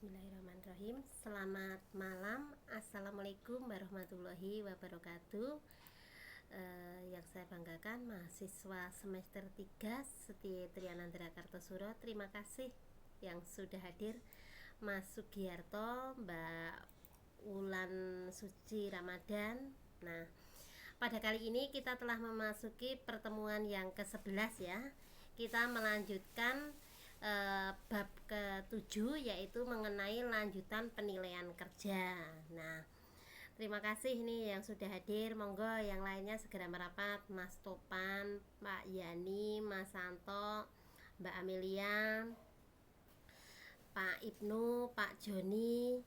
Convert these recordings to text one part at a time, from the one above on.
Bismillahirrahmanirrahim. Selamat malam. Assalamualaikum warahmatullahi wabarakatuh. Yang saya banggakan mahasiswa semester 3 Setia Trianandra Kartosuro. Terima kasih yang sudah hadir, Mas Sugiarto, Mbak Wulan Suci Ramadan. Nah, pada kali ini kita telah memasuki pertemuan yang ke-11 ya. Kita melanjutkan bab ke-7, yaitu mengenai lanjutan penilaian kerja. Nah, terima kasih nih yang sudah hadir. Monggo yang lainnya segera merapat. Mas Topan, Pak Yani, Mas Santo, Mbak Amelia, Pak Ibnu, Pak Joni,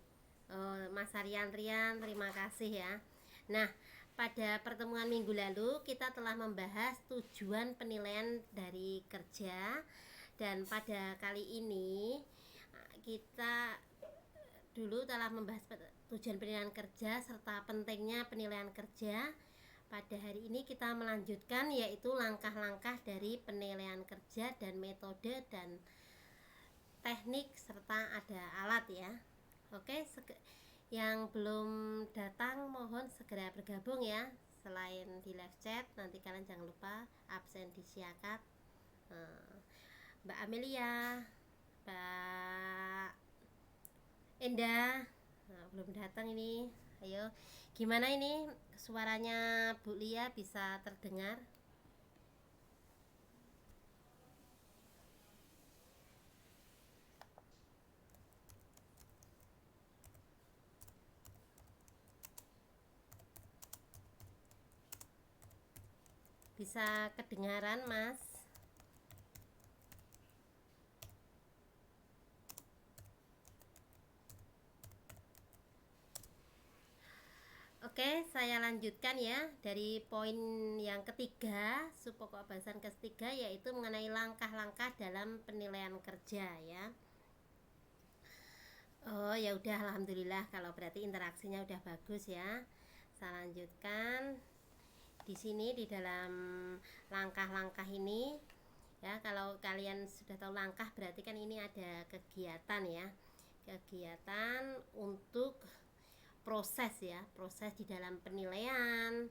Mas Rian, terima kasih ya. Nah, pada pertemuan minggu lalu kita telah membahas tujuan penilaian dari kerja, dan pada kali ini kita dulu telah membahas tujuan penilaian kerja serta pentingnya penilaian kerja. Pada hari ini kita melanjutkan, yaitu langkah-langkah dari penilaian kerja dan metode dan teknik serta ada alat ya. Oke, yang belum datang mohon segera bergabung ya. Selain di live chat, nanti kalian jangan lupa absen di Siakat. Mbak Amelia, Mbak Endah, belum datang ini. Ayo, gimana ini suaranya Bu Lia, bisa terdengar? Bisa kedengaran, Mas? Oke, saya lanjutkan ya dari poin yang ketiga, subpokok bahasan ketiga, yaitu mengenai langkah-langkah dalam penilaian kerja ya. Oh ya udah, alhamdulillah kalau berarti interaksinya udah bagus ya. Saya lanjutkan di sini di dalam langkah-langkah ini ya. Kalau kalian sudah tahu langkah, berarti kan ini ada kegiatan ya. Kegiatan untuk proses ya, proses di dalam penilaian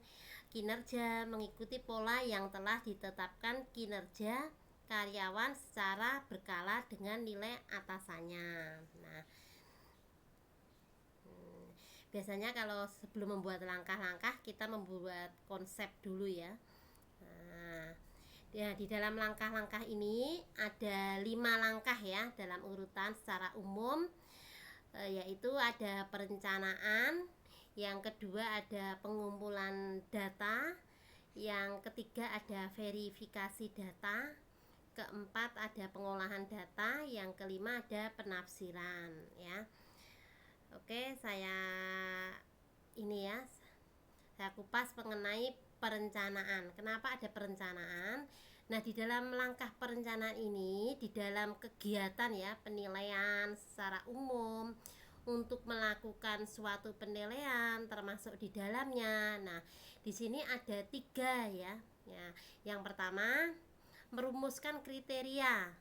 kinerja mengikuti pola yang telah ditetapkan kinerja karyawan secara berkala dengan nilai atasannya. Nah, biasanya kalau sebelum membuat langkah-langkah kita membuat konsep dulu ya. Nah, ya, di dalam langkah-langkah ini ada 5 langkah ya dalam urutan secara umum, yaitu ada perencanaan, yang kedua ada pengumpulan data, yang ketiga ada verifikasi data, keempat ada pengolahan data, yang kelima ada penafsiran ya. Oke, saya kupas mengenai perencanaan. Kenapa ada perencanaan? Nah, di dalam langkah perencanaan ini, di dalam kegiatan ya penilaian secara umum untuk melakukan suatu penilaian termasuk di dalamnya. Nah, di sini ada 3 ya. Yang pertama, merumuskan kriteria.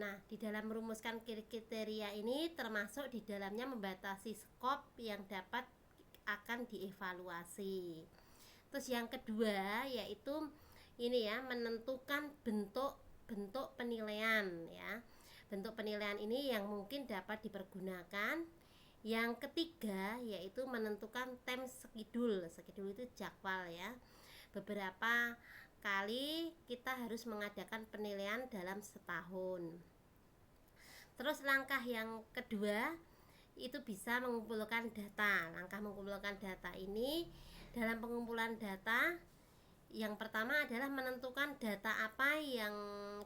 Nah, di dalam merumuskan kriteria ini termasuk di dalamnya membatasi skop yang dapat akan dievaluasi. Terus yang kedua yaitu ini ya, menentukan bentuk penilaian ya. Bentuk penilaian ini yang mungkin dapat dipergunakan. Yang ketiga yaitu menentukan time schedule. Schedule itu jadwal ya. Beberapa kali kita harus mengadakan penilaian dalam setahun. Terus langkah yang kedua itu bisa mengumpulkan data. Langkah mengumpulkan data ini, dalam pengumpulan data yang pertama adalah menentukan data apa yang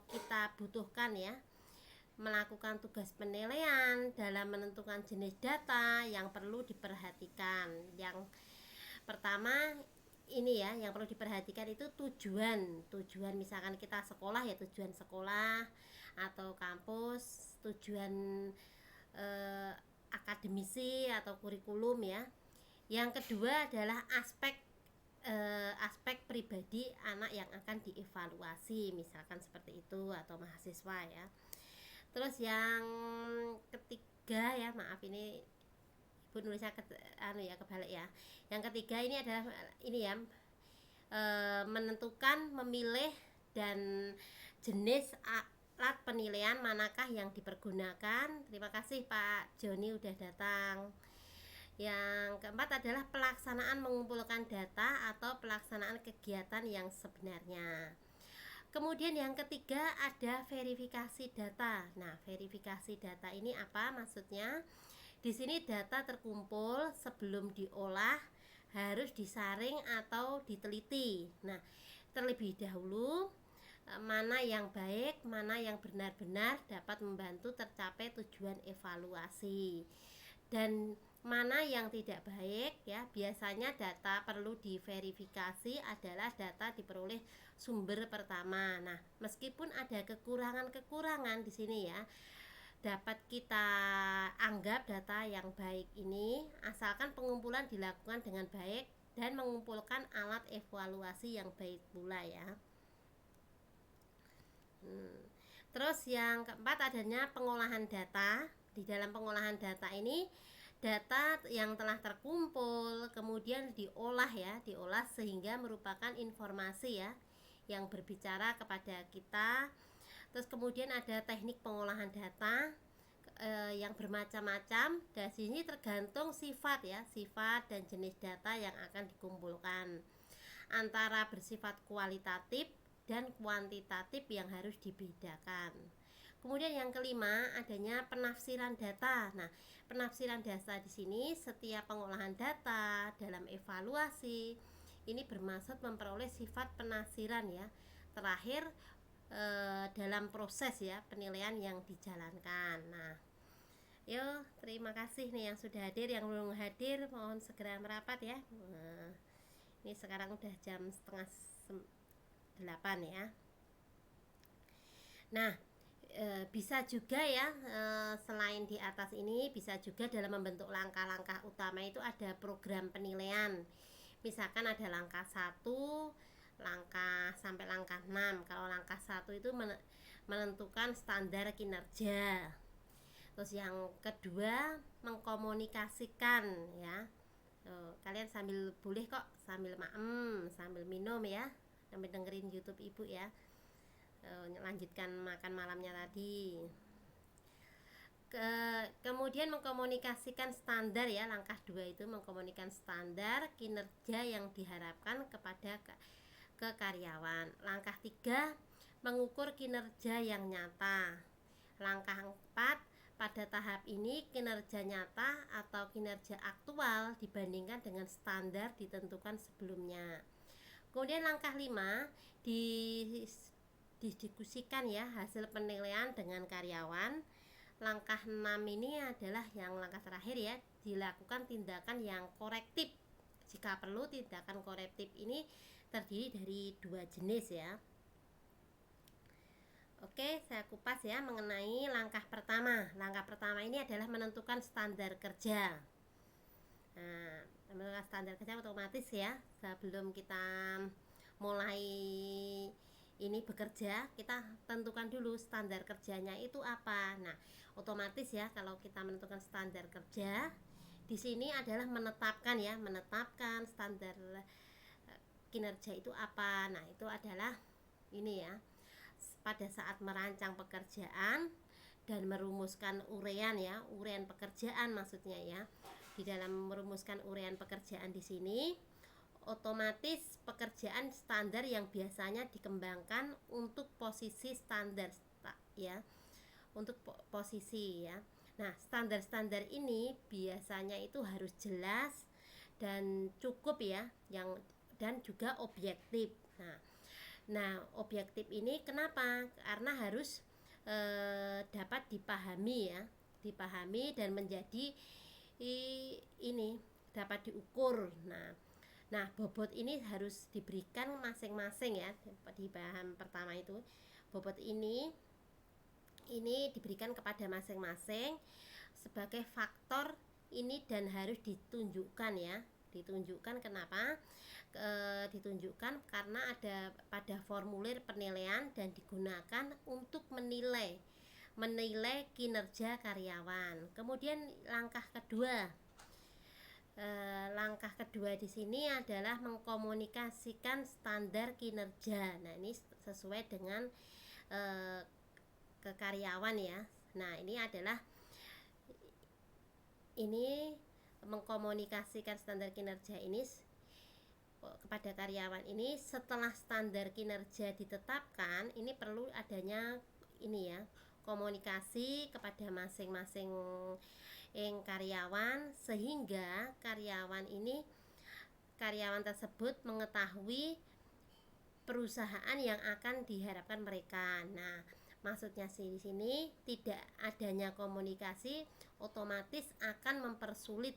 kita butuhkan ya. Melakukan tugas penilaian dalam menentukan jenis data yang perlu diperhatikan. Yang pertama ini ya, yang perlu diperhatikan itu tujuan misalkan kita sekolah ya, tujuan sekolah atau kampus, tujuan akademisi atau kurikulum ya. Yang kedua adalah aspek pribadi anak yang akan dievaluasi, misalkan seperti itu, atau mahasiswa ya. Terus yang ketiga ya, maaf ini Ibu nulisnya kebalik ya. Yang ketiga ini adalah ini ya, menentukan, memilih dan jenis alat penilaian manakah yang dipergunakan. Terima kasih Pak Joni udah datang. Yang keempat adalah pelaksanaan mengumpulkan data atau pelaksanaan kegiatan yang sebenarnya. Kemudian yang ketiga ada verifikasi data. Nah, verifikasi data ini apa maksudnya? Di sini data terkumpul sebelum diolah harus disaring atau diteliti. Nah, terlebih dahulu mana yang baik, mana yang benar-benar dapat membantu tercapai tujuan evaluasi. Dan mana yang tidak baik ya, biasanya data perlu diverifikasi adalah data diperoleh sumber pertama. Nah, meskipun ada kekurangan-kekurangan di sini ya, dapat kita anggap data yang baik ini asalkan pengumpulan dilakukan dengan baik dan mengumpulkan alat evaluasi yang baik pula ya. Terus yang keempat adanya pengolahan data. Di dalam pengolahan data ini data yang telah terkumpul kemudian diolah sehingga merupakan informasi ya yang berbicara kepada kita. Terus kemudian ada teknik pengolahan data yang bermacam-macam. Dari sini tergantung sifat dan jenis data yang akan dikumpulkan. Antara bersifat kualitatif dan kuantitatif yang harus dibedakan. Kemudian yang kelima adanya penafsiran data. Nah, penafsiran data di sini setiap pengolahan data dalam evaluasi ini bermaksud memperoleh sifat penafsiran ya. Terakhir dalam proses ya penilaian yang dijalankan. Nah, yo terima kasih nih yang sudah hadir, yang belum hadir mohon segera merapat ya. Nah, ini sekarang udah jam 7:30 ya. Nah, bisa juga ya selain di atas ini bisa juga dalam membentuk langkah-langkah utama itu ada program penilaian. Misalkan ada langkah 1, langkah sampai langkah 6. Kalau langkah 1 itu menentukan standar kinerja. Terus yang kedua mengkomunikasikan ya. Kalian boleh kok sambil maem, sambil minum ya, sambil dengerin YouTube Ibu ya. Lanjutkan makan malamnya tadi. Kemudian mengkomunikasikan standar ya, langkah 2 itu mengkomunikasikan standar kinerja yang diharapkan kepada ke karyawan. Langkah 3 mengukur kinerja yang nyata. Langkah 4 pada tahap ini kinerja nyata atau kinerja aktual dibandingkan dengan standar ditentukan sebelumnya. Kemudian langkah 5 didiskusikan ya hasil penilaian dengan karyawan. Langkah 6 ini adalah yang langkah terakhir ya, dilakukan tindakan yang korektif. Jika perlu tindakan korektif ini terdiri dari 2 jenis ya. Oke, saya kupas ya mengenai langkah pertama. Langkah pertama ini adalah menentukan standar kerja. Nah, menentukan standar kerja otomatis ya, sebelum kita mulai ini bekerja, kita tentukan dulu standar kerjanya itu apa. Nah, otomatis ya kalau kita menentukan standar kerja, di sini adalah menetapkan standar kinerja itu apa. Nah, itu adalah ini ya. Pada saat merancang pekerjaan dan merumuskan uraian pekerjaan maksudnya ya. Di dalam merumuskan uraian pekerjaan di sini otomatis pekerjaan standar yang biasanya dikembangkan untuk posisi standar ya. Untuk posisi ya. Nah, standar-standar ini biasanya itu harus jelas dan cukup ya, dan juga objektif. Nah, objektif ini kenapa? Karena harus dapat dipahami dan menjadi ini dapat diukur. Nah, bobot ini harus diberikan masing-masing ya. Di bahan pertama itu bobot ini diberikan kepada masing-masing sebagai faktor ini dan harus ditunjukkan ya. Ditunjukkan kenapa? Ditunjukkan karena ada pada formulir penilaian dan digunakan untuk menilai menilai kinerja karyawan. Kemudian langkah kedua di sini adalah mengkomunikasikan standar kinerja. Nah, ini sesuai dengan ke karyawan ya. Nah, ini mengkomunikasikan standar kinerja ini kepada karyawan ini setelah standar kinerja ditetapkan. Ini perlu adanya ini ya, komunikasi kepada masing-masing karyawan, sehingga karyawan tersebut mengetahui perusahaan yang akan diharapkan mereka. Nah, maksudnya sih di sini tidak adanya komunikasi otomatis akan mempersulit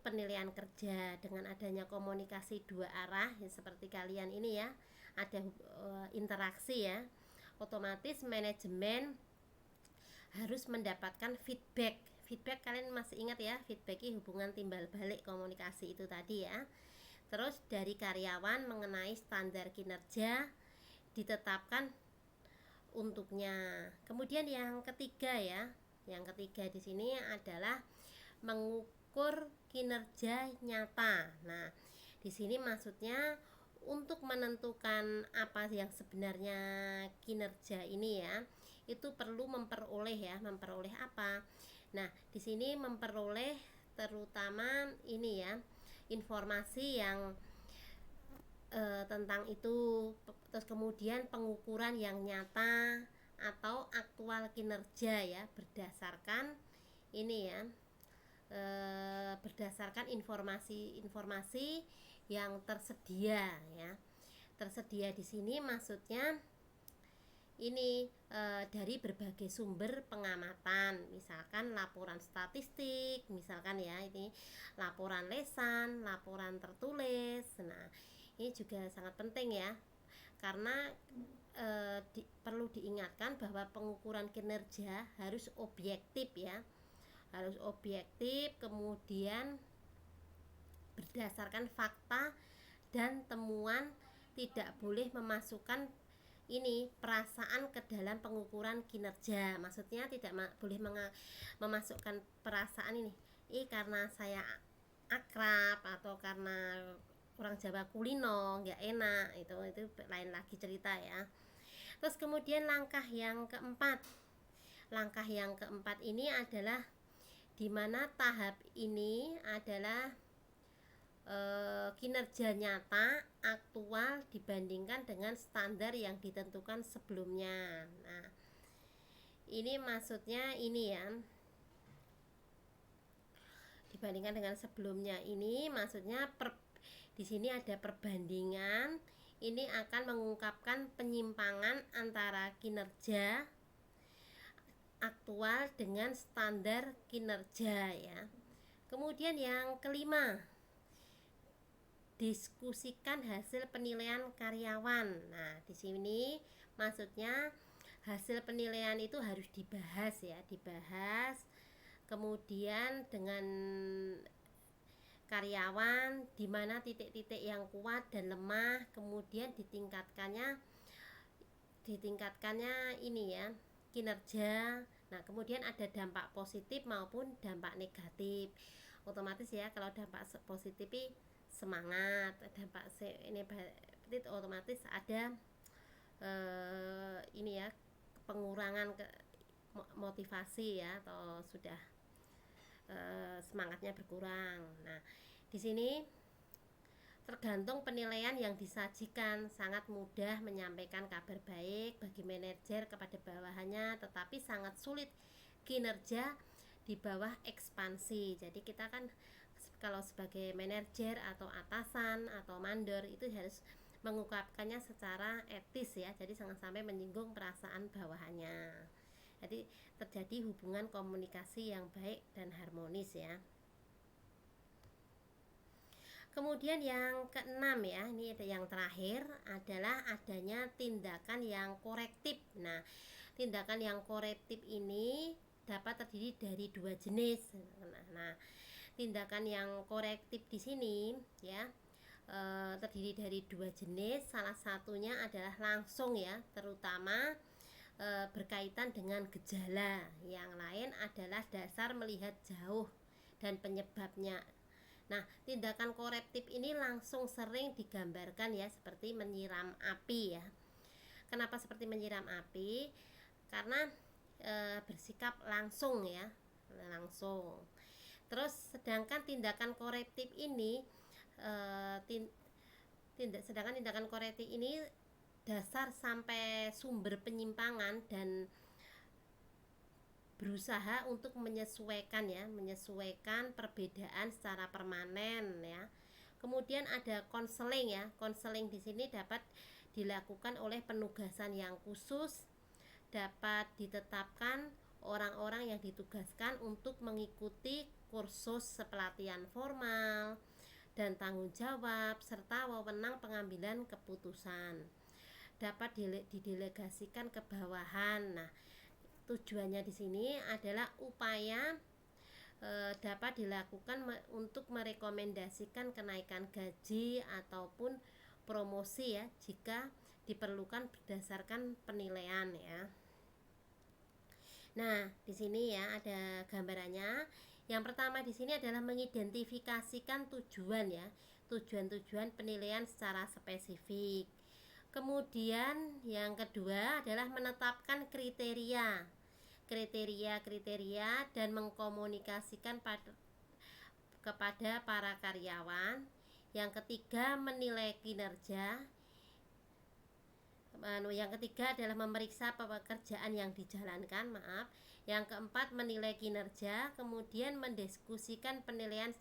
penilaian kerja. Dengan adanya komunikasi dua arah ya, seperti kalian ini ya, ada interaksi ya, otomatis manajemen harus mendapatkan feedback. Kalian masih ingat ya, feedback hubungan timbal balik komunikasi itu tadi ya. Terus dari karyawan mengenai standar kinerja ditetapkan untuknya. Kemudian yang ketiga di sini adalah mengukur kinerja nyata. Nah, di sini maksudnya untuk menentukan apa yang sebenarnya kinerja ini ya, itu perlu memperoleh apa. Nah, di sini memperoleh terutama ini ya, informasi yang tentang itu. Terus kemudian pengukuran yang nyata atau aktual kinerja ya, berdasarkan ini ya, berdasarkan informasi yang tersedia ya. Tersedia di sini maksudnya ini dari berbagai sumber pengamatan, misalkan laporan statistik, misalkan ya, ini laporan lesan, laporan tertulis. Nah, ini juga sangat penting ya, karena perlu diingatkan bahwa pengukuran kinerja harus objektif ya, kemudian berdasarkan fakta dan temuan, tidak boleh memasukkan ini perasaan ke dalam pengukuran kinerja. Maksudnya tidak boleh memasukkan perasaan ini karena saya akrab atau karena orang Jawa kulino nggak enak, itu lain lagi cerita ya. Terus kemudian langkah yang keempat ini adalah di mana tahap ini adalah kinerja nyata aktual dibandingkan dengan standar yang ditentukan sebelumnya. Nah, ini maksudnya ini ya, dibandingkan dengan sebelumnya, ini maksudnya di sini ada perbandingan. Ini akan mengungkapkan penyimpangan antara kinerja aktual dengan standar kinerja ya. Kemudian yang kelima, diskusikan hasil penilaian karyawan. Nah, di sini maksudnya hasil penilaian itu harus dibahas ya, kemudian dengan karyawan di mana titik-titik yang kuat dan lemah, kemudian ditingkatkannya ini ya, kinerja. Nah, kemudian ada dampak positif maupun dampak negatif. Otomatis ya, kalau dampak positif semangat, dampak ini otomatis ada ini ya, pengurangan motivasi ya, atau sudah semangatnya berkurang. Nah, di sini tergantung penilaian yang disajikan. Sangat mudah menyampaikan kabar baik bagi manajer kepada bawahannya, tetapi sangat sulit kinerja di bawah ekspansi. Jadi kita kan kalau sebagai manajer atau atasan atau mandor itu harus mengungkapkannya secara etis ya, jadi jangan sampai menyinggung perasaan bawahannya. Jadi terjadi hubungan komunikasi yang baik dan harmonis ya. Kemudian yang keenam ya, ini yang terakhir adalah adanya tindakan yang korektif. Nah, tindakan yang korektif ini dapat terdiri dari dua jenis. Nah, tindakan yang korektif di sini ya, terdiri dari dua jenis. Salah satunya adalah langsung ya, terutama berkaitan dengan gejala. Yang lain adalah dasar melihat jauh dan penyebabnya. Nah, tindakan korektif ini langsung sering digambarkan ya seperti menyiram api ya. Kenapa seperti menyiram api? Karena bersikap langsung ya, langsung. Terus sedangkan tindakan korektif ini sedangkan tindakan korektif ini dasar sampai sumber penyimpangan dan berusaha untuk menyesuaikan ya, menyesuaikan perbedaan secara permanen ya. Kemudian ada konseling ya. Konseling di sini dapat dilakukan oleh penugasan yang khusus, dapat ditetapkan orang-orang yang ditugaskan untuk mengikuti kursus pelatihan formal dan tanggung jawab serta wewenang pengambilan keputusan. Dapat didelegasikan ke bawahan. Nah, tujuannya di sini adalah upaya dapat dilakukan untuk merekomendasikan kenaikan gaji ataupun promosi ya jika diperlukan berdasarkan penilaian ya. Nah, di sini ya ada gambarannya. Yang pertama di sini adalah mengidentifikasikan tujuan ya, tujuan-tujuan penilaian secara spesifik. Kemudian yang kedua adalah menetapkan kriteria dan mengkomunikasikan kepada para karyawan. Yang ketiga menilai kinerja. Yang ketiga adalah memeriksa pekerjaan yang dijalankan, Yang keempat menilai kinerja, kemudian mendiskusikan penilaian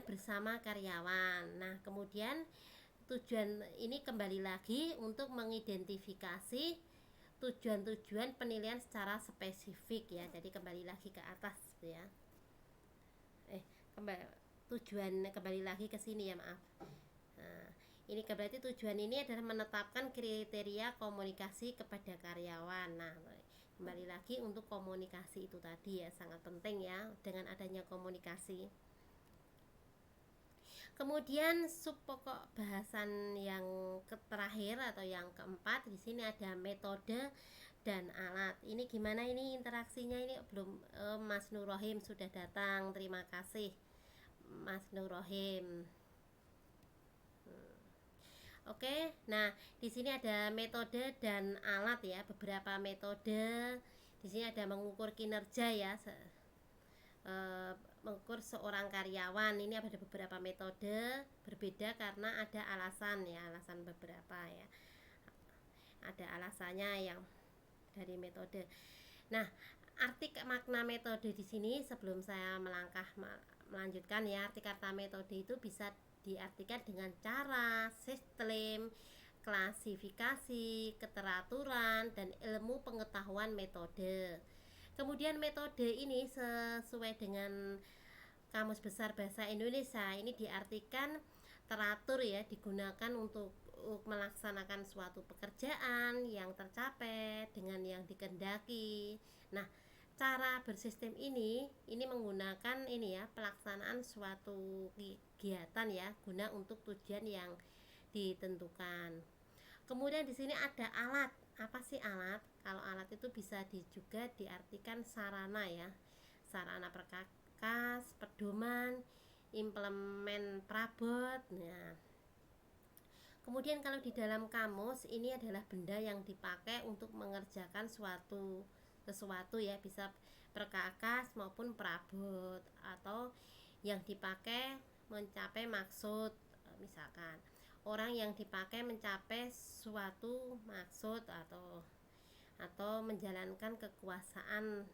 bersama karyawan. Nah, kemudian tujuan ini kembali lagi untuk mengidentifikasi tujuan-tujuan penilaian secara spesifik ya. Jadi kembali lagi ke atas ya. Kembali lagi ke sini ya, maaf. Nah, ini berarti tujuan ini adalah menetapkan kriteria komunikasi kepada karyawan. Nah, kembali lagi untuk komunikasi itu tadi ya, sangat penting ya dengan adanya komunikasi. Kemudian subpokok bahasan yang terakhir atau yang keempat di sini ada metode dan alat. Ini gimana ini interaksinya ini belum Mas Nur Rohim sudah datang. Terima kasih Mas Nur Rohim. Oke, nah di sini ada metode dan alat ya, beberapa metode. Di sini ada mengukur kinerja ya, mengukur seorang karyawan. Ini ada beberapa metode berbeda karena ada alasan ya, alasan beberapa ya, ada alasannya yang dari metode. Nah, arti makna metode di sini sebelum saya melanjutkan ya, arti kata metode itu bisa diartikan dengan cara, sistem, klasifikasi, keteraturan, dan ilmu pengetahuan metode. Kemudian metode ini sesuai dengan Kamus Besar Bahasa Indonesia ini diartikan teratur ya, digunakan untuk melaksanakan suatu pekerjaan yang tercapai dengan yang dikehendaki. Nah, cara bersistem ini menggunakan ini ya, pelaksanaan suatu kegiatan ya guna untuk tujuan yang ditentukan. Kemudian di sini ada alat. Apa sih alat? Kalau alat itu bisa juga diartikan sarana ya, sarana perkakas, pedoman, implemen perabot. Nah, kemudian kalau di dalam kamus ini adalah benda yang dipakai untuk mengerjakan sesuatu ya, bisa perkakas maupun perabot, atau yang dipakai mencapai maksud, misalkan orang yang dipakai mencapai suatu maksud atau menjalankan kekuasaan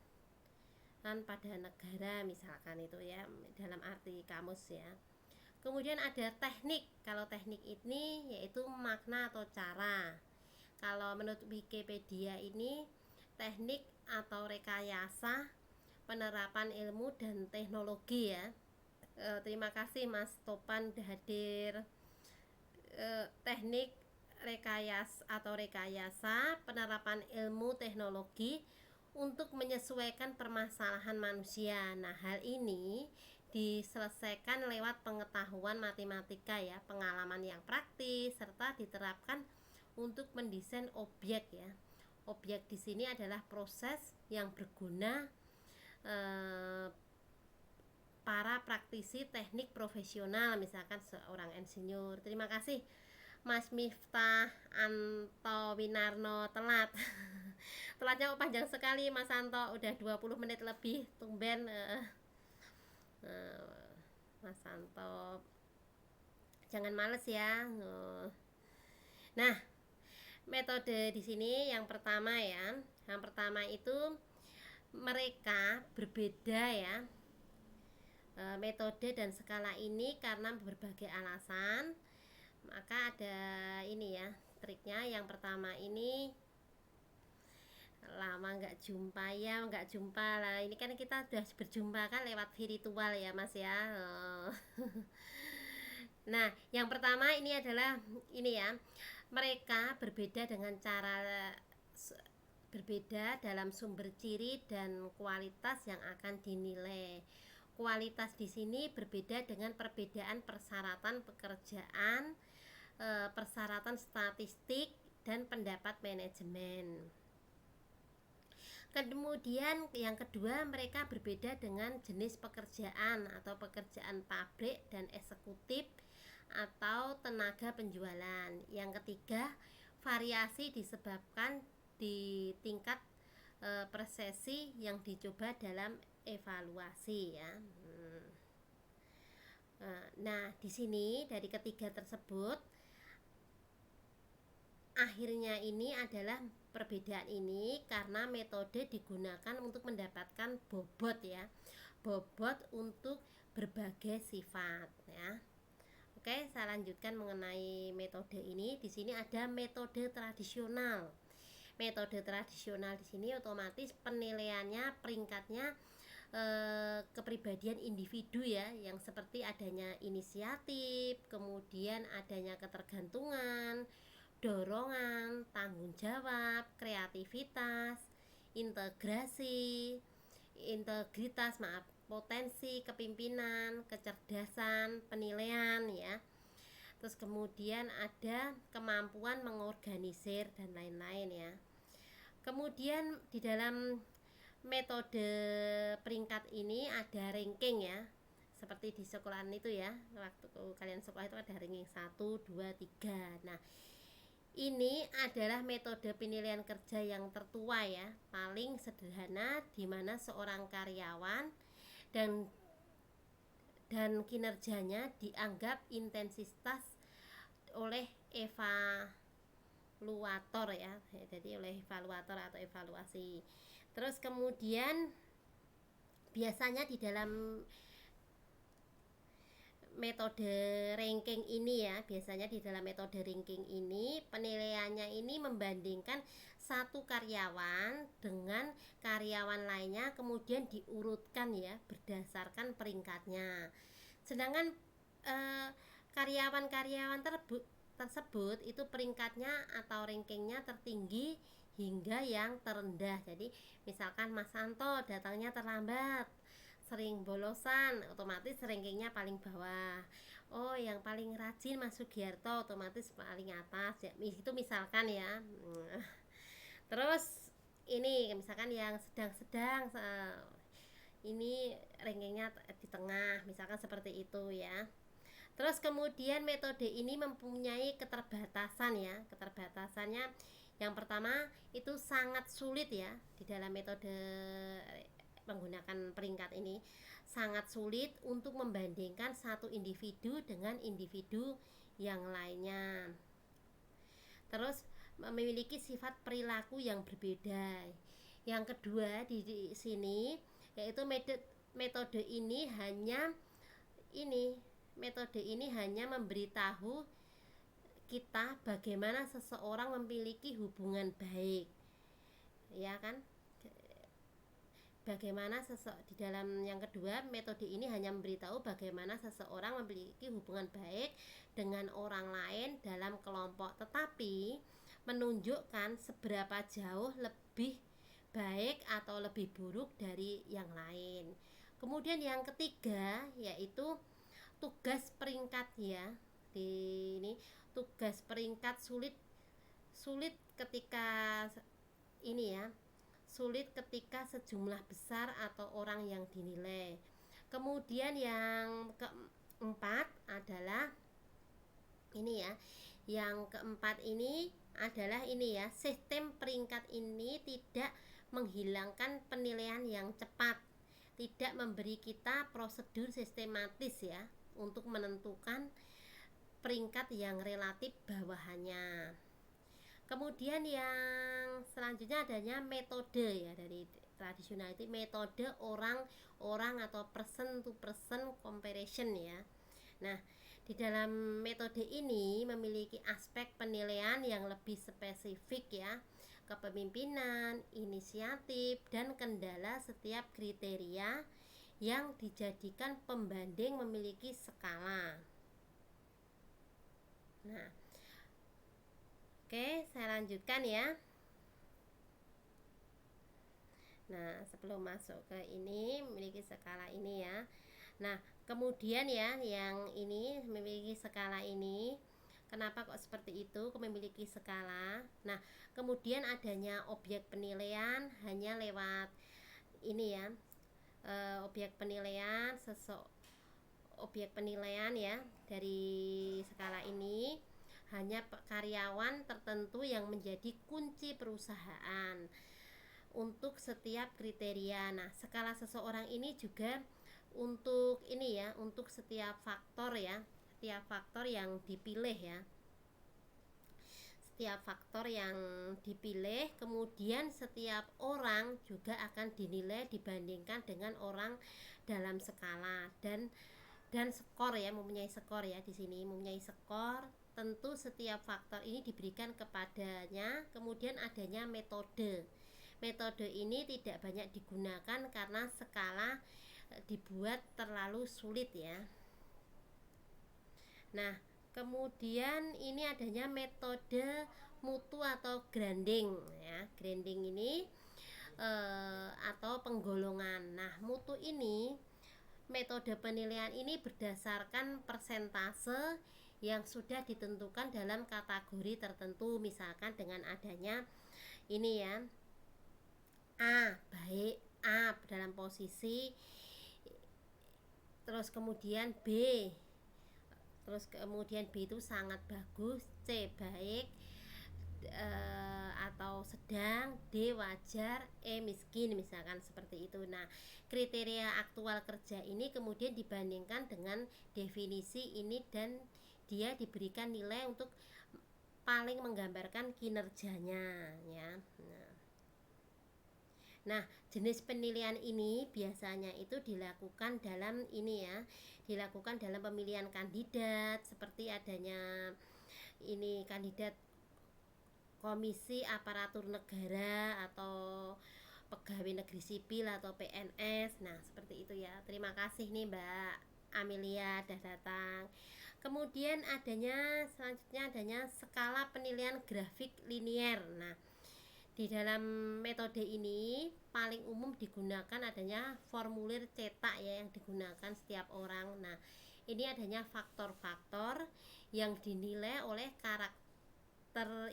pada negara, misalkan itu ya dalam arti kamus ya. Kemudian ada teknik. Kalau teknik ini yaitu makna atau cara. Kalau menurut Wikipedia ini teknik atau rekayasa penerapan ilmu dan teknologi ya. Terima kasih Mas Topan hadir. Teknik rekayasa penerapan ilmu teknologi untuk menyesuaikan permasalahan manusia. Nah, hal ini diselesaikan lewat pengetahuan kemampuan matematika ya, pengalaman yang praktis, serta diterapkan untuk mendesain objek ya. Objek di sini adalah proses yang berguna para praktisi teknik profesional, misalkan seorang insinyur. Terima kasih Mas Miftah Antowinarno telat. Telatnya panjang sekali Mas Anto, udah 20 menit lebih. Tumben Mas Anto, jangan males ya. Nah, metode di sini yang pertama ya. Yang pertama itu mereka berbeda ya, metode dan skala ini karena berbagai alasan. Maka ada ini ya triknya. Yang pertama ini, lama nggak jumpa ya, nggak jumpa lah. Ini kan kita sudah berjumpa kan lewat virtual ya Mas ya. Nah, yang pertama ini adalah ini ya, mereka berbeda dengan cara berbeda dalam sumber ciri dan kualitas yang akan dinilai. Kualitas di sini berbeda dengan perbedaan persyaratan pekerjaan, persyaratan statistik, dan pendapat manajemen. Kemudian yang kedua, mereka berbeda dengan jenis pekerjaan atau pekerjaan pabrik dan eksekutif atau tenaga penjualan. Yang ketiga, variasi disebabkan di tingkat persesi yang dicoba dalam evaluasi ya. Nah, di sini dari ketiga tersebut, akhirnya ini adalah perbedaan ini karena metode digunakan untuk mendapatkan bobot ya, bobot untuk berbagai sifat ya. Oke, saya lanjutkan mengenai metode ini. Di sini ada metode tradisional. Metode tradisional di sini otomatis penilaiannya, peringkatnya kepribadian individu ya, yang seperti adanya inisiatif, kemudian adanya ketergantungan, dorongan, tanggung jawab, kreativitas, integritas, potensi kepimpinan, kecerdasan, penilaian ya. Terus kemudian ada kemampuan mengorganisir dan lain-lain ya. Kemudian di dalam metode peringkat ini ada ranking ya, seperti di sekolahan itu ya, waktu kalian sekolah itu ada ranking 1, 2, 3. Nah, ini adalah metode penilaian kerja yang tertua ya, paling sederhana, di mana seorang karyawan dan kinerjanya dianggap intensitas oleh evaluator ya, jadi oleh evaluator atau evaluasi. Terus kemudian biasanya di dalam metode ranking ini ya, biasanya di dalam metode ranking ini penilaiannya ini membandingkan satu karyawan dengan karyawan lainnya, kemudian diurutkan ya berdasarkan peringkatnya. Sedangkan karyawan-karyawan tersebut itu peringkatnya atau rankingnya tertinggi hingga yang terendah. Jadi misalkan Mas Santo datangnya terlambat, sering bolosan, otomatis rankingnya paling bawah. Oh, yang paling rajin Mas Sugiarto, otomatis paling atas ya, itu misalkan ya. Terus ini misalkan yang sedang-sedang, ini rankingnya di tengah, misalkan seperti itu ya. Terus kemudian metode ini mempunyai keterbatasan ya. Keterbatasannya yang pertama itu sangat sulit ya, di dalam metode menggunakan peringkat ini sangat sulit untuk membandingkan satu individu dengan individu yang lainnya. Terus memiliki sifat perilaku yang berbeda. Yang kedua di sini yaitu metode ini hanya memberitahu kita bagaimana seseorang memiliki hubungan baik, ya kan? Bagaimana di dalam yang kedua, metode ini hanya memberitahu bagaimana seseorang memiliki hubungan baik dengan orang lain dalam kelompok, tetapi menunjukkan seberapa jauh lebih baik atau lebih buruk dari yang lain. Kemudian yang ketiga yaitu tugas peringkat ya. Di ini tugas peringkat sulit ketika ini ya, sulit ketika sejumlah besar atau orang yang dinilai. Kemudian yang keempat adalah ini ya. Yang keempat ini adalah ini ya, sistem peringkat ini tidak menghilangkan penilaian yang cepat, tidak memberi kita prosedur sistematis ya untuk menentukan peringkat yang relatif bawahannya. Kemudian yang selanjutnya adanya metode ya, dari tradisional itu metode orang atau person to person comparison ya. Nah, di dalam metode ini memiliki aspek penilaian yang lebih spesifik ya, kepemimpinan, inisiatif, dan kendala setiap kriteria yang dijadikan pembanding memiliki skala. Nah, oke, saya lanjutkan ya. Nah, sebelum masuk ke ini memiliki skala ini ya. Nah, kemudian ya, yang ini memiliki skala ini, kenapa kok seperti itu, memiliki skala. Nah, kemudian adanya objek penilaian hanya lewat ini ya, objek penilaian objek penilaian ya dari skala ini hanya karyawan tertentu yang menjadi kunci perusahaan untuk setiap kriteria. Nah, skala seseorang ini juga untuk ini ya, untuk setiap faktor ya, setiap faktor yang dipilih ya, setiap faktor yang dipilih, kemudian setiap orang juga akan dinilai dibandingkan dengan orang dalam skala, dan skor ya, mempunyai skor ya, di sini mempunyai skor. Tentu setiap faktor ini diberikan kepadanya. Kemudian adanya metode. Metode ini tidak banyak digunakan karena skala dibuat terlalu sulit ya. Nah, kemudian ini adanya metode mutu atau grading ya. Grading ini atau penggolongan. Nah, mutu ini, metode penilaian ini berdasarkan persentase yang sudah ditentukan dalam kategori tertentu. Misalkan dengan adanya ini ya, A baik, A dalam posisi, terus kemudian B, terus kemudian B itu sangat bagus, C baik atau sedang, D wajar, E miskin, misalkan seperti itu. Nah, kriteria aktual kerja ini kemudian dibandingkan dengan definisi ini dan dia diberikan nilai untuk paling menggambarkan kinerjanya ya. Nah, jenis penilaian ini biasanya itu dilakukan dalam ini ya, dilakukan dalam pemilihan kandidat, seperti adanya ini kandidat komisi aparatur negara atau pegawai negeri sipil atau PNS. Nah, seperti itu ya. Terima kasih nih Mbak Amelia sudah datang. Kemudian selanjutnya adanya skala penilaian grafik linier. Nah, di dalam metode ini paling umum digunakan adanya formulir cetak ya, yang digunakan setiap orang. Nah, ini adanya faktor-faktor yang dinilai oleh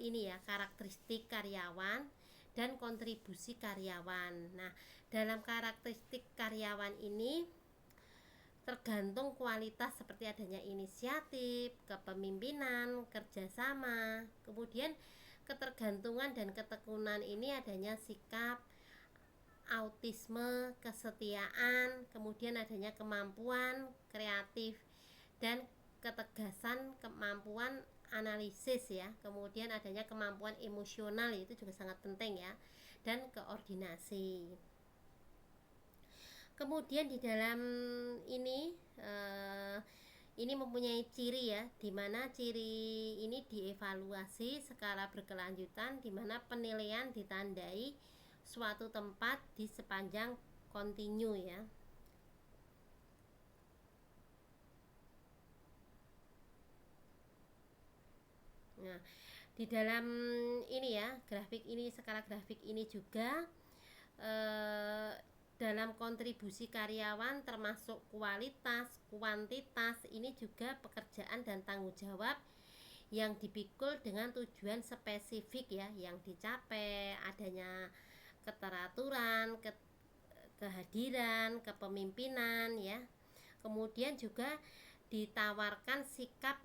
ini ya, karakteristik karyawan dan kontribusi karyawan. Nah, dalam karakteristik karyawan ini tergantung kualitas seperti adanya inisiatif, kepemimpinan, kerjasama, kemudian ketergantungan dan ketekunan ini adanya sikap, autisme, kesetiaan, kemudian adanya kemampuan kreatif dan ketegasan, kemampuan analisis ya, kemudian adanya kemampuan emosional, itu juga sangat penting ya, dan koordinasi. Kemudian di dalam ini mempunyai ciri ya, dimana ciri ini dievaluasi skala berkelanjutan, dimana penilaian ditandai suatu tempat di sepanjang kontinu ya. Nah, di dalam ini ya, grafik ini, skala grafik ini juga dalam kontribusi karyawan termasuk kualitas, kuantitas, ini juga pekerjaan dan tanggung jawab yang dipikul dengan tujuan spesifik ya, yang dicapai adanya keteraturan, kehadiran, kepemimpinan ya. Kemudian juga ditawarkan sikap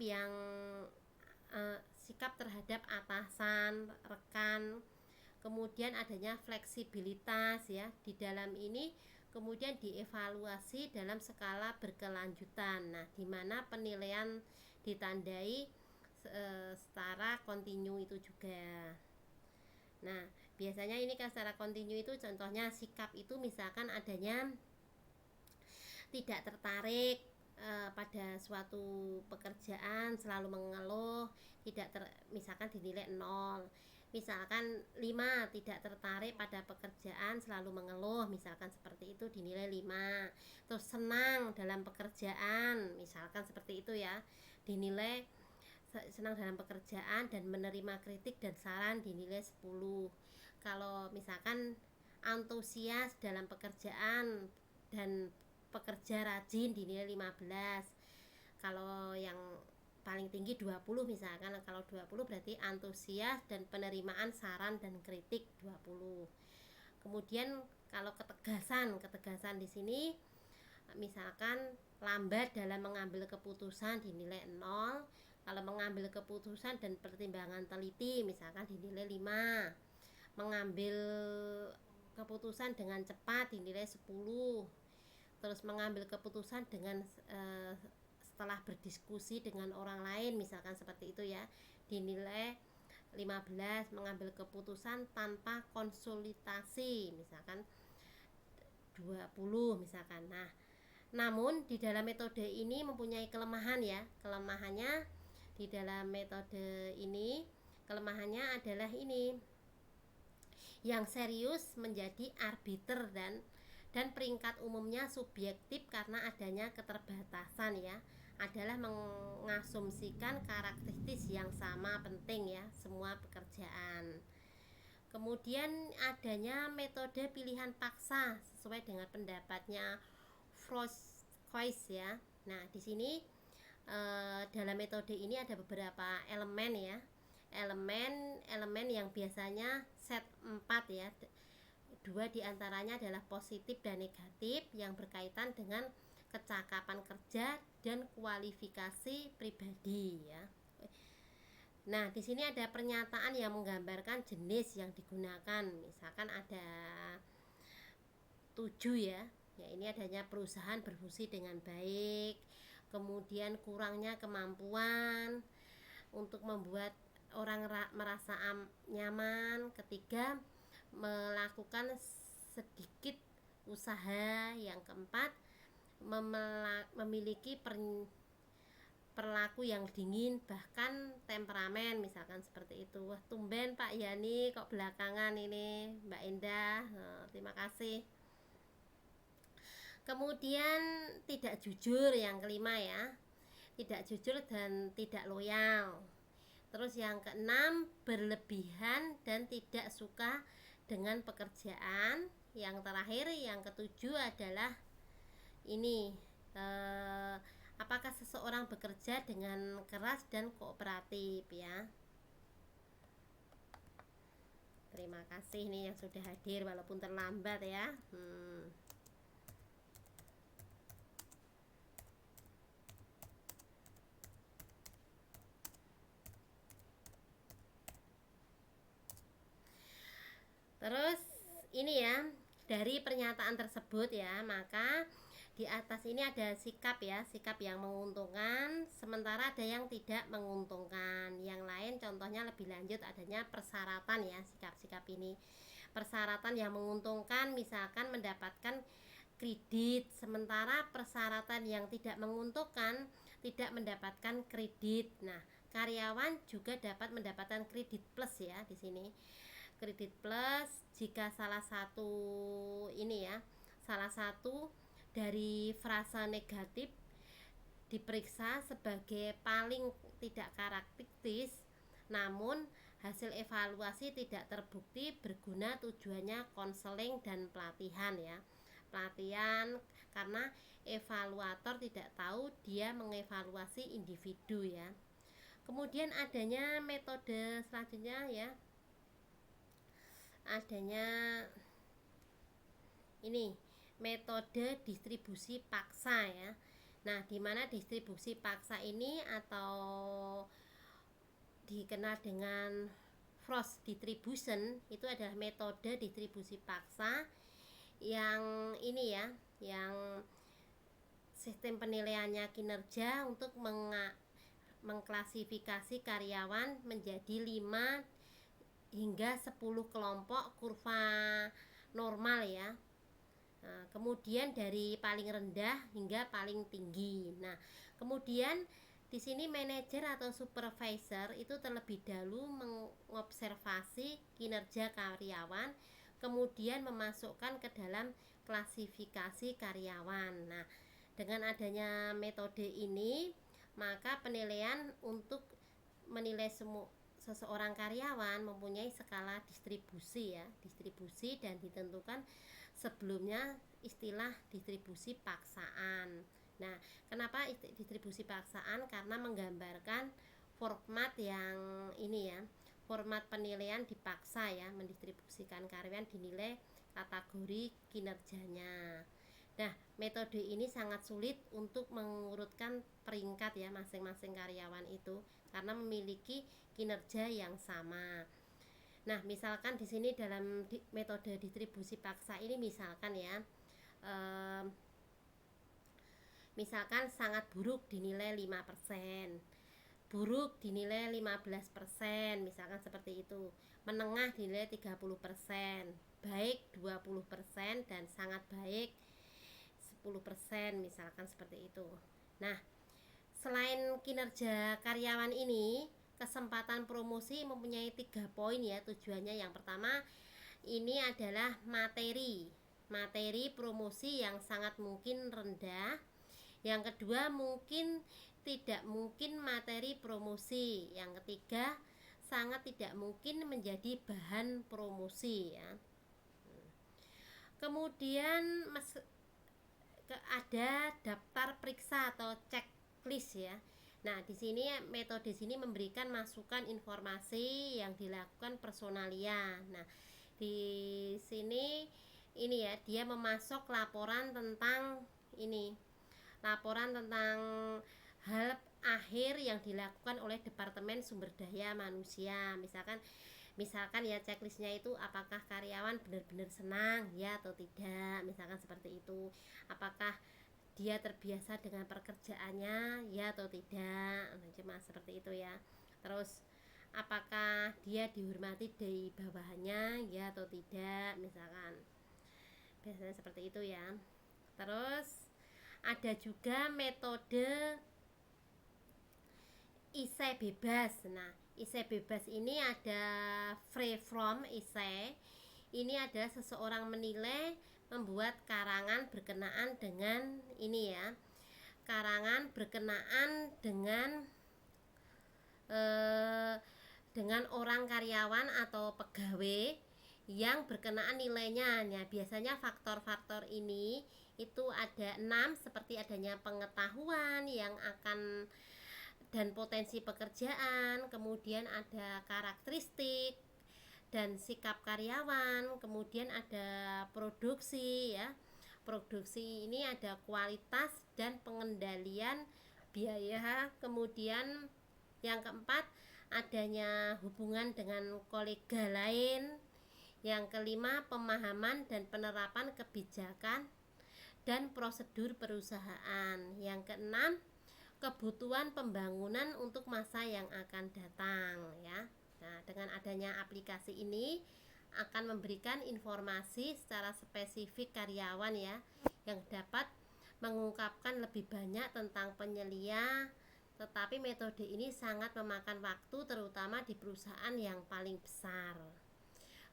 terhadap atasan, rekan. Kemudian adanya fleksibilitas ya. Di dalam ini kemudian dievaluasi dalam skala berkelanjutan. Nah, di mana penilaian ditandai secara kontinu itu juga. Nah, biasanya ini kan secara kontinu itu contohnya sikap itu misalkan adanya tidak tertarik pada suatu pekerjaan, selalu mengeluh, misalkan dinilai 0. Misalkan 5, tidak tertarik pada pekerjaan, selalu mengeluh, misalkan seperti itu, dinilai 5. Terus senang dalam pekerjaan, misalkan seperti itu ya, dinilai senang dalam pekerjaan dan menerima kritik dan saran, dinilai 10. Kalau misalkan antusias dalam pekerjaan dan pekerja rajin, dinilai 15. Kalau yang paling tinggi 20 misalkan. Kalau 20 berarti antusias dan penerimaan saran dan kritik 20. Kemudian kalau ketegasan di sini misalkan lambat dalam mengambil keputusan, dinilai 0. Kalau mengambil keputusan dan pertimbangan teliti misalkan dinilai 5. Mengambil keputusan dengan cepat dinilai 10. Terus mengambil keputusan dengan setelah berdiskusi dengan orang lain misalkan seperti itu ya, dinilai 15. Mengambil keputusan tanpa konsultasi misalkan 20 misalkan. Nah, namun di dalam metode ini mempunyai kelemahan ya. Kelemahannya di dalam metode ini, kelemahannya adalah ini, yang serius menjadi arbiter dan peringkat umumnya subjektif karena adanya keterbatasan ya, adalah mengasumsikan karakteristik yang sama penting ya semua pekerjaan. Kemudian adanya metode pilihan paksa sesuai dengan pendapatnya Frost ya. Nah, di sini dalam metode ini ada beberapa elemen ya. Elemen yang biasanya set 4 ya. 2 diantaranya adalah positif dan negatif yang berkaitan dengan kecakapan kerja dan kualifikasi pribadi ya. Nah, di sini ada pernyataan yang menggambarkan jenis yang digunakan. Misalkan ada 7 ya. Ya, ini adanya perusahaan berfungsi dengan baik, kemudian kurangnya kemampuan untuk membuat orang merasa nyaman. Ketiga, melakukan sedikit usaha. Yang keempat, memiliki perilaku yang dingin bahkan temperamen misalkan seperti itu. Wah, tumben Pak Yani kok belakangan ini, Mbak Endah. Terima kasih. Kemudian tidak jujur yang kelima ya, tidak jujur dan tidak loyal. Terus yang keenam, berlebihan dan tidak suka dengan pekerjaan. Yang terakhir, yang ketujuh adalah ini, apakah seseorang bekerja dengan keras dan kooperatif ya. Terima kasih nih yang sudah hadir walaupun terlambat ya. Terus ini ya, dari pernyataan tersebut ya, maka di atas ini ada sikap ya, sikap yang menguntungkan, sementara ada yang tidak menguntungkan. Yang lain contohnya lebih lanjut adanya persyaratan ya, sikap-sikap ini. Persyaratan yang menguntungkan misalkan mendapatkan kredit, sementara persyaratan yang tidak menguntungkan tidak mendapatkan kredit. Nah, karyawan juga dapat mendapatkan kredit plus ya di sini. Kredit plus jika salah satu dari frasa negatif diperiksa sebagai paling tidak karakteristis, namun hasil evaluasi tidak terbukti berguna tujuannya konseling dan pelatihan ya. pelatihan, karena evaluator tidak tahu dia mengevaluasi individu ya. Kemudian adanya metode selanjutnya ya, adanya ini metode distribusi paksa ya. Nah, di mana distribusi paksa ini atau dikenal dengan forced distribution itu adalah metode distribusi paksa yang ini ya, yang sistem penilaiannya kinerja untuk mengklasifikasi karyawan menjadi 5 hingga 10 kelompok kurva normal ya. Nah, kemudian dari paling rendah hingga paling tinggi. Nah, kemudian di sini manajer atau supervisor itu terlebih dahulu mengobservasi kinerja karyawan, kemudian memasukkan ke dalam klasifikasi karyawan. Nah, dengan adanya metode ini, maka penilaian untuk menilai seseorang karyawan mempunyai skala distribusi ya, distribusi dan ditentukan sebelumnya istilah distribusi paksaan. Nah, kenapa distribusi paksaan? Karena menggambarkan format yang ini ya, format penilaian dipaksa ya, mendistribusikan karyawan dinilai kategori kinerjanya. Nah, metode ini sangat sulit untuk mengurutkan peringkat ya masing-masing karyawan itu karena memiliki kinerja yang sama. Nah, misalkan di sini dalam metode distribusi paksa ini misalkan ya, misalkan sangat buruk dinilai 5%, buruk dinilai 15%, misalkan seperti itu. Menengah dinilai 30%, baik 20% dan sangat baik 10%, misalkan seperti itu. Nah, selain kinerja karyawan ini, kesempatan promosi mempunyai 3 poin ya tujuannya. Yang pertama, ini adalah materi promosi yang sangat mungkin rendah. Yang kedua, mungkin tidak mungkin materi promosi. Yang ketiga, sangat tidak mungkin menjadi bahan promosi ya. Kemudian ada daftar periksa atau checklist ya. Nah, di sini metode sini memberikan masukan informasi yang dilakukan personalia. Nah, di sini ini ya, dia memasok laporan tentang ini. Laporan tentang hal akhir yang dilakukan oleh Departemen Sumber Daya Manusia. Misalkan ya checklistnya itu apakah karyawan benar-benar senang ya atau tidak, misalkan seperti itu. Apakah dia terbiasa dengan pekerjaannya ya atau tidak, cuma seperti itu ya. Terus apakah dia dihormati dari bawahannya ya atau tidak, misalkan biasanya seperti itu ya. Terus ada juga metode essay bebas. Nah, essay bebas ini ada free from essay. Ini adalah seseorang menilai membuat karangan berkenaan dengan ini ya, karangan berkenaan dengan orang karyawan atau pegawai yang berkenaan nilainya. Nah, biasanya faktor-faktor ini itu ada 6, seperti adanya pengetahuan yang akan dan potensi pekerjaan, kemudian ada karakteristik dan sikap karyawan, kemudian ada produksi ya. Produksi ini ada kualitas dan pengendalian biaya, kemudian yang keempat adanya hubungan dengan kolega lain, yang kelima pemahaman dan penerapan kebijakan dan prosedur perusahaan, yang keenam kebutuhan pembangunan untuk masa yang akan datang ya. Nah, dengan adanya aplikasi ini akan memberikan informasi secara spesifik karyawan ya, yang dapat mengungkapkan lebih banyak tentang penyelia. Tetapi metode ini sangat memakan waktu, terutama di perusahaan yang paling besar.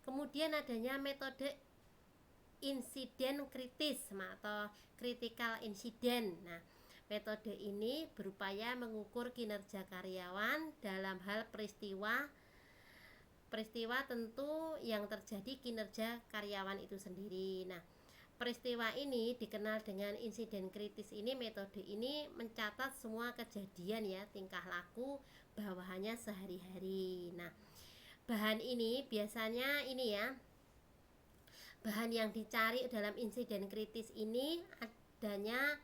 Kemudian adanya metode insiden kritis atau critical incident. Nah, metode ini berupaya mengukur kinerja karyawan dalam hal peristiwa tentu yang terjadi kinerja karyawan itu sendiri. Nah, Peristiwa ini dikenal dengan insiden kritis. Ini metode ini mencatat semua kejadian ya, tingkah laku bawahannya sehari-hari. Nah, bahan ini biasanya ini ya, bahan yang dicari dalam insiden kritis ini adanya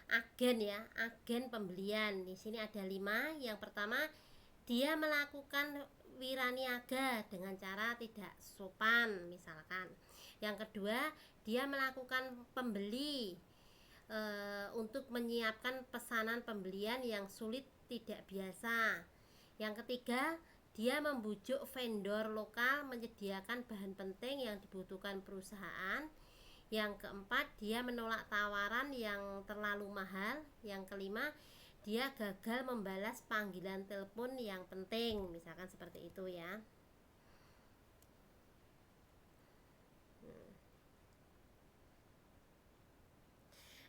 agen ya, agen pembelian. Di sini ada 5. Yang pertama, dia melakukan wiraniaga dengan cara tidak sopan misalkan. Yang kedua, dia melakukan pembeli untuk menyiapkan pesanan pembelian yang sulit tidak biasa. Yang ketiga, dia membujuk vendor lokal menyediakan bahan penting yang dibutuhkan perusahaan. Yang keempat, dia menolak tawaran yang terlalu mahal. Yang kelima, dia gagal membalas panggilan telepon yang penting, misalkan seperti itu ya.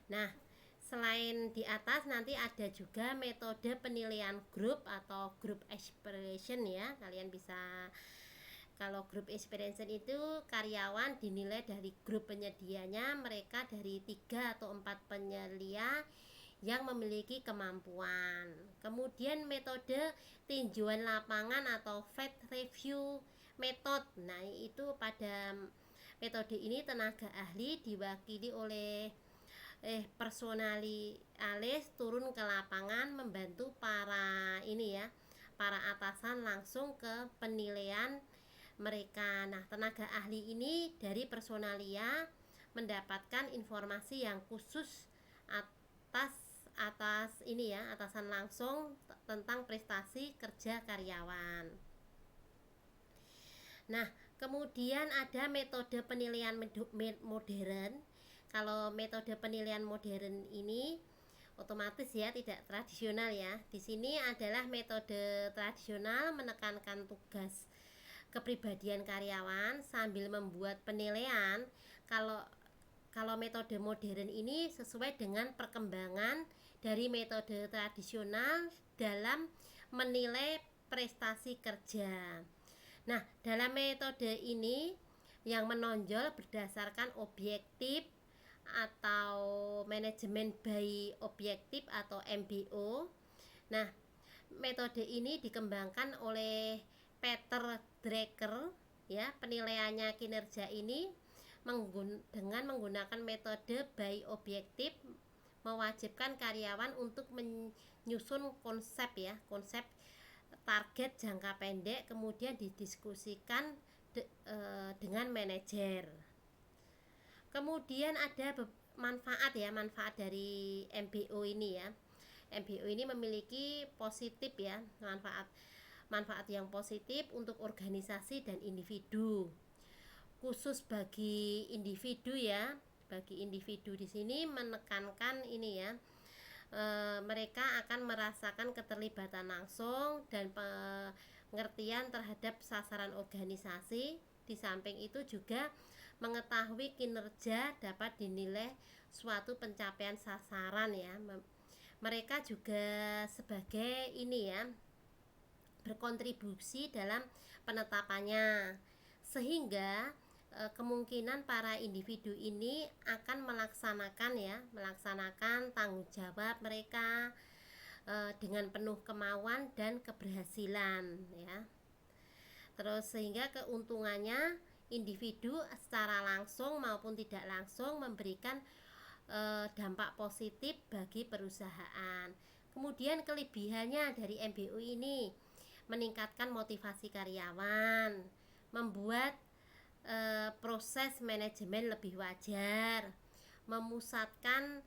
Nah, selain di atas nanti ada juga metode penilaian grup atau group exploration ya. Kalian bisa, kalau group exploration itu karyawan dinilai dari grup penyedianya, mereka dari 3 atau 4 penyelia yang memiliki kemampuan. Kemudian metode tinjauan lapangan atau field review method. Nah, itu pada metode ini tenaga ahli diwakili oleh personalis turun ke lapangan membantu para ini ya, para atasan langsung ke penilaian mereka. Nah, tenaga ahli ini dari personalia mendapatkan informasi yang khusus atas ini ya, atasan langsung tentang prestasi kerja karyawan. Nah, kemudian ada metode penilaian modern. Kalau metode penilaian modern ini otomatis ya tidak tradisional ya. Di sini adalah metode tradisional menekankan tugas kepribadian karyawan sambil membuat penilaian. Kalau metode modern ini sesuai dengan perkembangan dari metode tradisional dalam menilai prestasi kerja. Nah, dalam metode ini yang menonjol berdasarkan objektif atau manajemen by objektif atau MBO. Nah, metode ini dikembangkan oleh Peter Drucker ya. Penilaiannya kinerja ini dengan menggunakan metode by objektif mewajibkan karyawan untuk menyusun konsep ya, konsep target jangka pendek, kemudian didiskusikan dengan manajer. Kemudian ada manfaat dari MBO ini ya. MBO ini memiliki positif ya, manfaat yang positif untuk organisasi dan individu. Khusus bagi individu ya, bagi individu di sini menekankan ini ya, mereka akan merasakan keterlibatan langsung dan pengertian terhadap sasaran organisasi. Di samping itu juga mengetahui kinerja dapat dinilai suatu pencapaian sasaran ya. Mereka juga sebagai ini ya, berkontribusi dalam penetapannya, sehingga kemungkinan para individu ini akan melaksanakan tanggung jawab mereka dengan penuh kemauan dan keberhasilan ya. Terus sehingga keuntungannya individu secara langsung maupun tidak langsung memberikan dampak positif bagi perusahaan. Kemudian kelebihannya dari MBO ini meningkatkan motivasi karyawan, membuat proses manajemen lebih wajar, memusatkan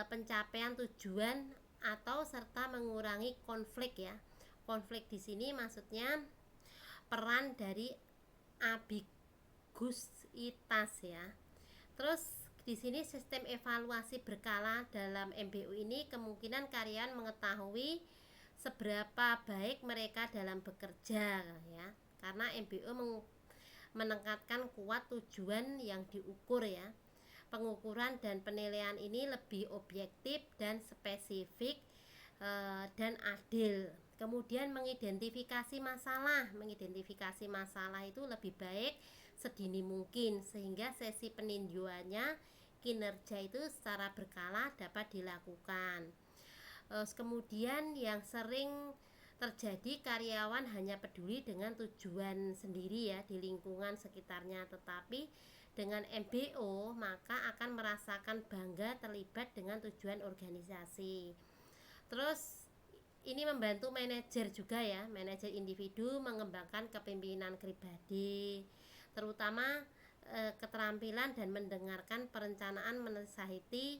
pencapaian tujuan atau serta mengurangi konflik ya. Konflik di sini maksudnya peran dari ambiguitas ya. Terus di sini sistem evaluasi berkala dalam MBO ini kemungkinan karyawan mengetahui seberapa baik mereka dalam bekerja ya. Karena MBO menekankan kuat tujuan yang diukur ya. Pengukuran dan penilaian ini lebih objektif dan spesifik dan adil. Kemudian mengidentifikasi masalah itu lebih baik sedini mungkin, sehingga sesi peninjauannya kinerja itu secara berkala dapat dilakukan. Kemudian yang sering terjadi, karyawan hanya peduli dengan tujuan sendiri ya di lingkungan sekitarnya, tetapi dengan MBO maka akan merasakan bangga terlibat dengan tujuan organisasi. Terus ini membantu manajer juga ya, manajer individu mengembangkan kepemimpinan pribadi, terutama keterampilan dan mendengarkan perencanaan, menasihati,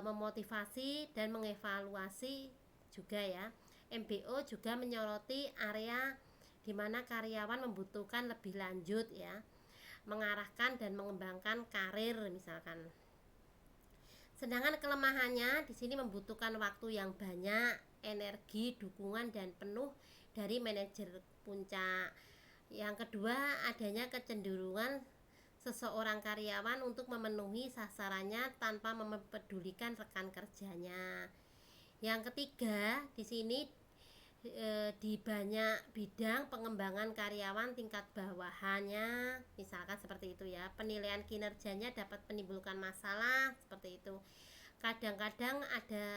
memotivasi dan mengevaluasi juga ya. MBO juga menyoroti area di mana karyawan membutuhkan lebih lanjut ya, mengarahkan dan mengembangkan karir misalkan. Sedangkan kelemahannya di sini membutuhkan waktu yang banyak, energi, dukungan dan penuh dari manajer puncak. Yang kedua, adanya kecenderungan seseorang karyawan untuk memenuhi sasarannya tanpa mempedulikan rekan kerjanya. Yang ketiga, di sini di banyak bidang pengembangan karyawan tingkat bawahannya, misalkan seperti itu ya, penilaian kinerjanya dapat menimbulkan masalah seperti itu. Kadang-kadang ada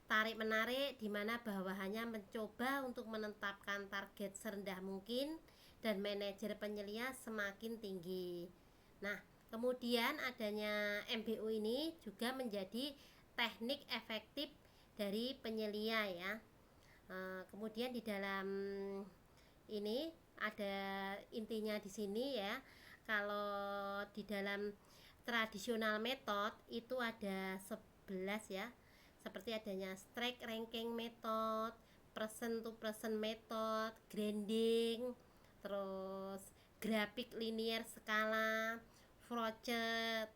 tarik menarik di mana bawahannya mencoba untuk menetapkan target serendah mungkin dan manajer penyelia semakin tinggi. Nah, kemudian adanya MBO ini juga menjadi teknik efektif dari penyelia ya. Kemudian di dalam ini ada intinya di sini ya. Kalau di dalam tradisional method itu ada 11 ya. Seperti adanya strike ranking method, person to person method, grading, terus grafik linear skala, Frochett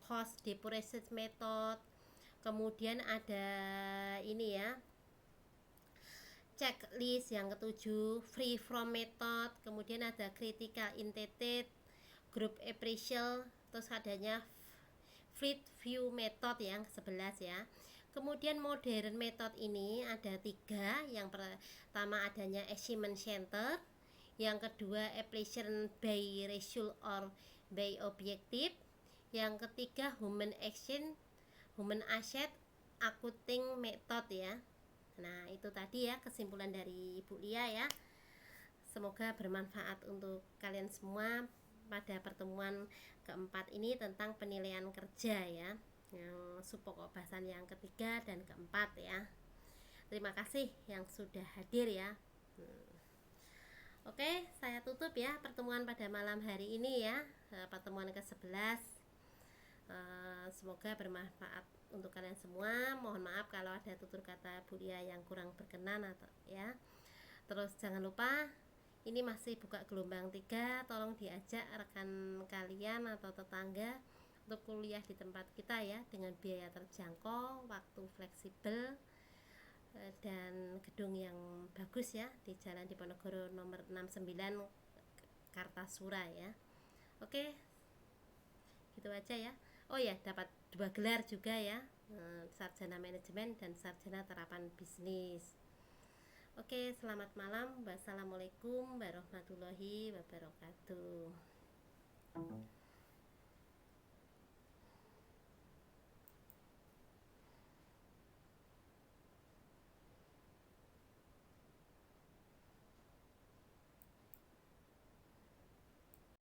cost depuration method. Kemudian ada ini ya, checklist yang ketujuh, free from method. Kemudian ada critical intent, group appraisal, terus adanya fleet view method yang 11 ya. Kemudian modern method ini ada 3. Yang pertama adanya achievement center, yang kedua appraisal by result or by objective, yang ketiga human asset accounting method ya. Nah, itu tadi ya kesimpulan dari Ibu Lia ya. Semoga bermanfaat untuk kalian semua pada pertemuan keempat ini tentang penilaian kerja ya, yang subpokok bahasan yang ketiga dan keempat ya. Terima kasih yang sudah hadir ya. Oke, saya tutup ya pertemuan pada malam hari ini ya, pertemuan ke-11. Semoga bermanfaat untuk kalian semua. Mohon maaf kalau ada tutur kata Bu Lia yang kurang berkenan atau ya. Terus jangan lupa ini masih buka gelombang 3, tolong diajak rekan kalian atau tetangga untuk kuliah di tempat kita ya, dengan biaya terjangkau, waktu fleksibel, dan gedung yang bagus ya, di Jalan Diponegoro nomor 69 Kartasura ya. Oke, gitu aja ya. Oh ya, dapat 2 gelar juga ya, sarjana manajemen dan sarjana terapan bisnis. Oke, selamat malam. Wassalamualaikum warahmatullahi wabarakatuh.